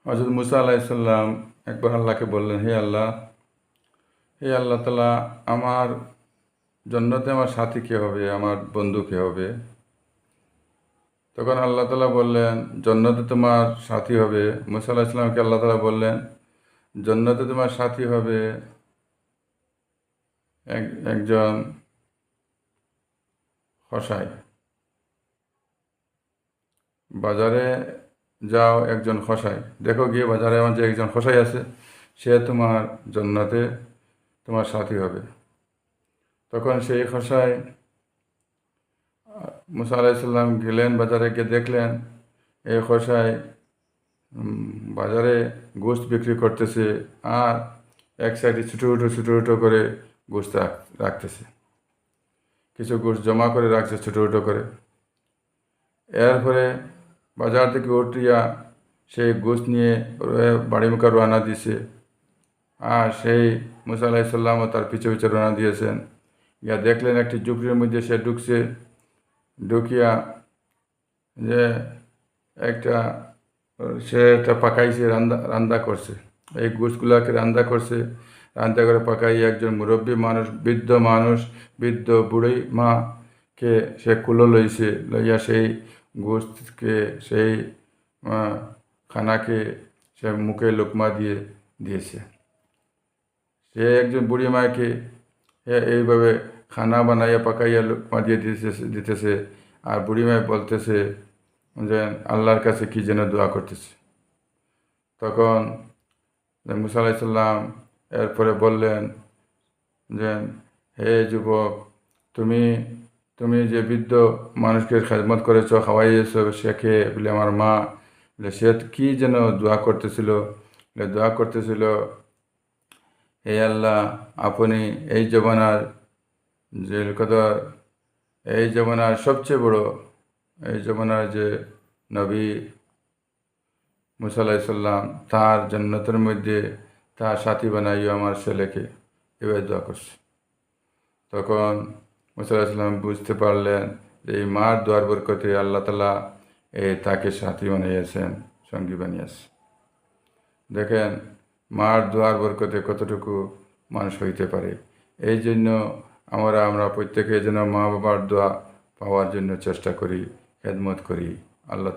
হযরত মুসা আলাইহিস সালাম একবার আল্লাহকে বললেন, হে আল্লাহ তাআলা, আমার জান্নাতে আমার সাথী কে হবে, আমার বন্ধু কে হবে? তখন আল্লাহ তাআলা বললেন, জান্নাতে তোমার সাথী হবে। মুসা আলাইহিস সালামকে আল্লাহ তাআলা বললেন, জান্নাতে তোমার সাথী হবে একজন কসাই। বাজারে যাও, একজন কসাই দেখো, গিয়ে বাজারে আমার যে একজন কসাই আছে, সে তোমার জান্নাতে তোমার সাথী হবে। তখন সেই কসাই মুসা আলাইহিস সালাম গেলেন, বাজারে গিয়ে দেখলেন এই কসাই বাজারে গোশত বিক্রি করতেছে, আর এক সাইডে ছোটো ছোটো করে গোশত রাখতেছে, কিছু গোশত জমা করে রাখছে ছোটো ছোটো করে। এরপরে বাজার থেকে উঠিয়া সেই গোশত নিয়ে বাড়ি মুখে রওনা দিয়েছে। আর সেই মুসা আলাইহিস সালামও তার পিছু পিছু রওনা দিয়েছেন। ইয়া দেখলেন একটি ঝুপড়ির মধ্যে সে ঢুকছে, ঢুকিয়া যে একটা সে একটা পাকাইছে, রান্না করছে, এই গোশতগুলাকে রান্না করছে। রান্না করে পাকাই একজন মুরব্বী মানুষ, বৃদ্ধ বুড়ি মাকে সে কুলো লইছে, লইয়া সেই গোশতকে, সেই খানাকে সে মুখে লোকমা দিয়েছে। সে একজন বুড়ি মাকে এইভাবে খানা বানাইয়া পাকাইয়া লোকমা দিতেছে, আর বুড়ি মায় বলতেছে যে আল্লাহর কাছে কি যেন দোয়া করতেছে। তখন মুসা আলাইহিস সালাম এরপরে বললেন যে, হে যুবক, তুমি যে বৃদ্ধ মানুষকে খেদমত করেছ, খাওয়াইয়েছ, সে খেয়ে বলে আমার মা, বলে সে কি যেন দোয়া করতেছিল, হে আল্লাহ, আপনি এই জমানার যে কথা, এই জমানার সবচেয়ে বড়, এই জমানার যে নবী মুসা আলাইহিস সালাম, তার জান্নাতের মধ্যে তার সাথী বানাইও আমার ছেলেকে, এভাবে দোয়া করছে। তখন মুসা আলাইহিস সালাম বুঝতে পারলেন যে এই মার দোয়ার বরকতে আল্লাহ তাআলা তাকে সাথী বানিয়েছেন, সঙ্গী বানিয়েছে। দেখেন মার দোয়ার বরকতে কতটুকু মানুষ হইতে পারে। এই জন্য আমরা প্রত্যেকে যেন মা বাবার দোয়া পাওয়ার জন্য চেষ্টা করি, খেদমত করি। আল্লাহ